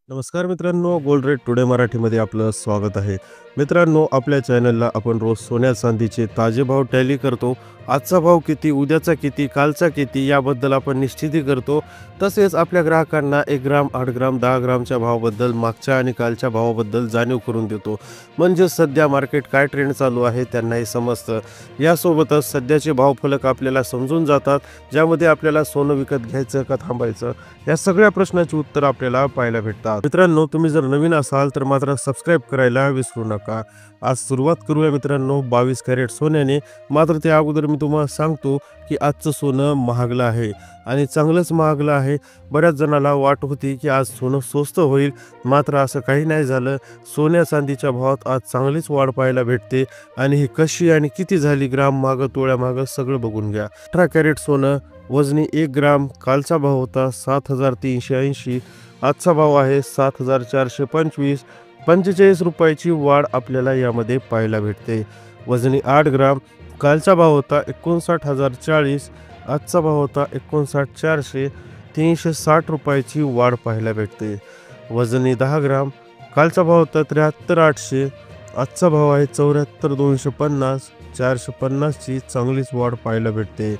नमस्कार मित्रांनो, gold rate today मराठीमध्ये आपलं स्वागत आहे. मित्रांनो, आपल्या चॅनलला आपण रोज सोन्या चांदीचे ताजे भाव टॅली करतो. आजचा भाव किती, उद्याचा किती, कालचा किती याबद्दल आपण निश्चिती करतो. तसेच आपल्या ग्राहकांना 1 ग्राम, 8 ग्राम, 10 ग्रामच्या भावाबद्दल मागच्या आणि कालच्या भावाबद्दल जाणीव करून देतो. म्हणजे सध्या मार्केट काय ट्रेंड चालू आहे त्यांनाही समजतं. यासोबतच सध्याचे भाव फलक आपल्याला समजून जातात, ज्यामध्ये आपल्याला सोनं विकत घ्यायचं का थांबायचं या सगळ्या प्रश्नाची उत्तर आपल्याला पाहायला भेटतात. मित्रांनो, तुम्ही जर नवीन असाल तर मात्र सबस्क्राईब करायला विसरू नका. आज सुरुवात करूया मित्रांनो 22 कॅरेट सोन्याने. मात्र त्या अगोदर मी तुम्हाला सांगतो की आजचं सोनं महागलं आहे आणि चांगलंच महागलं आहे. बऱ्याच जणाला वाट होती की आज सोनं स्वस्त होईल, मात्र असं काही नाही झालं. सोन्या चांदीच्या भावात आज चांगलीच वाढ पाहायला भेटते आणि ही कशी आणि किती झाली, ग्राम मागं तोळ्या मागं सगळं बघून घ्या. 18 कॅरेट सोनं वजनी 1 ग्राम, कालचा भाव होता 7,380, आजचा भाव आहे 7,425. 45 रुपयाची वाढ आपल्याला यामध्ये पाहायला भेटते. वजनी 8 ग्राम, कालचा भाव होता 59,040, आजचा भाव होता 59,400. 360 रुपयाची वाढ पाहायला भेटते. वजनी 10 ग्राम, कालचा भाव होता 73,800, आजचा भाव आहे 74,250. 450ची चांगलीच वाढ पाहायला भेटते.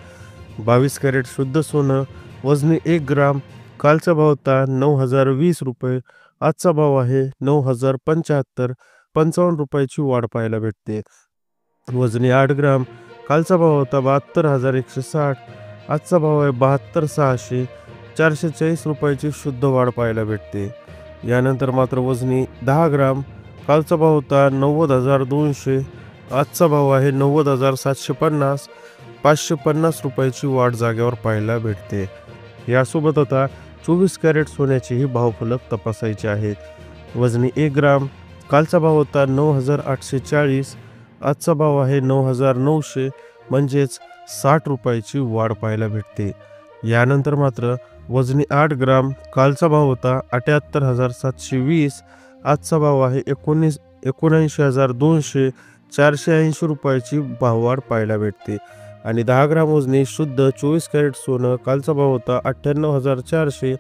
22 कॅरेट शुद्ध सोनं वजनी 1 ग्राम, कालचा भाव होता 9,020 रुपये, आजचा भाव आहे 9,075. 55 रुपयाची वाढ पाहायला भेटते. वजनी 8 ग्राम, कालचा भाव होता 72,160, आजचा भाव आहे 72,600. 440 रुपयाची शुद्ध वाढ पाहायला भेटते. यानंतर मात्र वजनी 10 ग्राम, कालचा भाव होता 90,200, आजचा भाव आहे 90,750. 550 रुपयाची वाढ जागेवर पाहायला भेटते. यासोबत आता 24 कॅरेट सोन्याचेही भावफलक तपासायचे आहेत. वजनी 1 ग्राम, कालचा भाव होता 9,840, आजचा भाव आहे 9,900, म्हणजेच 60 रुपयाची वाढ पाहायला भेटते. यानंतर मात्र वजनी 8 ग्राम, कालचा भाव होता 78,720, आजचा भाव आहे 79,200. 480 रुपयाची भाववाढ पाहायला भेटते. आणि 10 ग्राम वजनी शुद्ध 24 कॅरेट सोनं, कालचा भाव होता 98,400,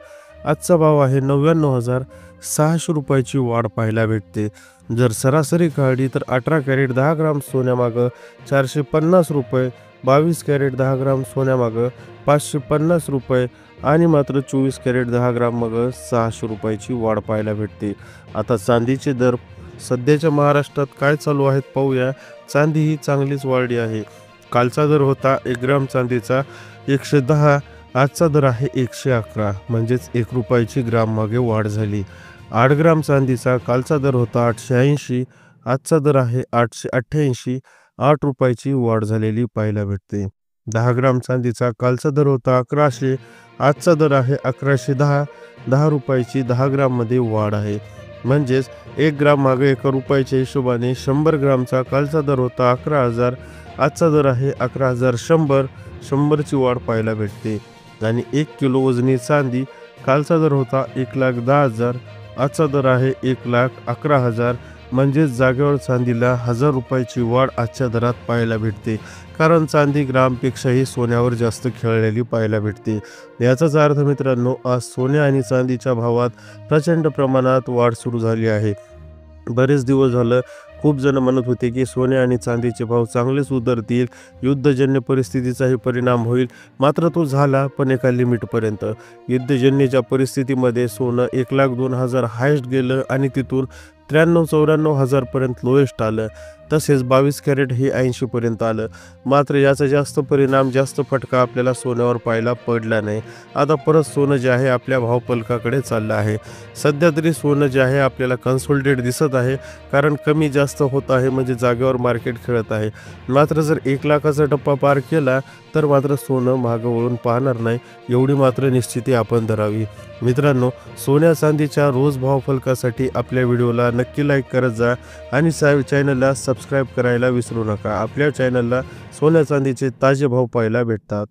आजचा भाव आहे 99,600 रुपयाची वाढ पाहायला भेटते. जर सरासरी काढली तर 18 कॅरेट 10 ग्राम सोन्यामागं 450 रुपये, 22 कॅरेट 10 ग्राम सोन्यामागं 550 रुपये आणि मात्र 24 कॅरेट 10 ग्राम मागं 600 रुपयाची वाढ पाहायला भेटते. आता चांदीचे दर सध्याच्या महाराष्ट्रात काय चालू आहेत पाहूया. चांदी ही चांगलीच वाढली आहे. कालचा दर होता 1 ग्राम चांदीचा 110, आजचा दर आहे 111, म्हणजेच 1 रुपयाची ग्राम मागे वाढ झाली. 8 ग्राम चांदीचा कालचा दर होता 880, आजचा दर आहे 888. 8 रुपयाची वाढ झालेली पाहायला भेटते. 10 ग्राम चांदीचा कालचा दर होता 1100, आजचा दर आहे 1110. 10 रुपयाची 10 ग्राममध्ये वाढ आहे, म्हणजेच 1 ग्राम मागे 1 रुपयाच्या हिशोबाने 100 ग्रामचा कालचा दर होता 11,000, आजचा दर आहे 11,100. 100ची वाढ पाहायला भेटते. आणि 1 किलो वजनी चांदी कालचा दर होता 1,10,000, आजचा दर आहे 1,11,000, म्हणजेच जागेवर चांदीला 1,000 रुपयाची वाढ आजच्या दरात पाहायला भेटते. कारण चांदी ग्रामपेक्षाही सोन्यावर जास्त खेळलेली पाहायला भेटते. याचाच अर्थ मित्रांनो, आज सोने आणि चांदीच्या भावात प्रचंड प्रमाणात वाढ सुरू झाली आहे. बरेच दिवस झालं खूप जण म्हणत होते की सोने आणि चांदीचे भाव चांगलेच उतरतील, युद्धजन्य परिस्थितीचाही परिणाम होईल. मात्र तो झाला, पण एका लिमिटपर्यंत. युद्धजन्यच्या परिस्थितीमध्ये सोनं 1,02,000 हायस्ट गेलं आणि तिथून 93-94 हजारपर्यंत लोएस्ट आलं. तसेच 22 कॅरेट हे 80 पर्यंत आलं. मात्र याचा जास्त परिणाम, जास्त फटका आपल्याला सोन्यावर पाहायला पडला नाही. आता परत सोनं जे आहे आपल्या भावपलकाकडे चाललं आहे. सध्या तरी सोनं जे आहे आपल्याला कन्सोलिडेट दिसत आहे, कारण कमी जास्त होत आहे, म्हणजे जागेवर मार्केट खेळत आहे. मात्र जर 1 लाखाचा टप्पा पार केला तर मात्र सोनं मागं वळून पाहणार नाही, एवढी मात्र निश्चिती आपण धरावी. मित्रांनो, सोन्या चांदीच्या रोज भावफलकासाठी आपल्या व्हिडिओला नक्की लाईक करत जा आणि चॅनलला सबस्क्राईब करायला विसरू नका. आपल्या चॅनलला सोन्या चांदीचे ताजे भाव पाहायला भेटतात.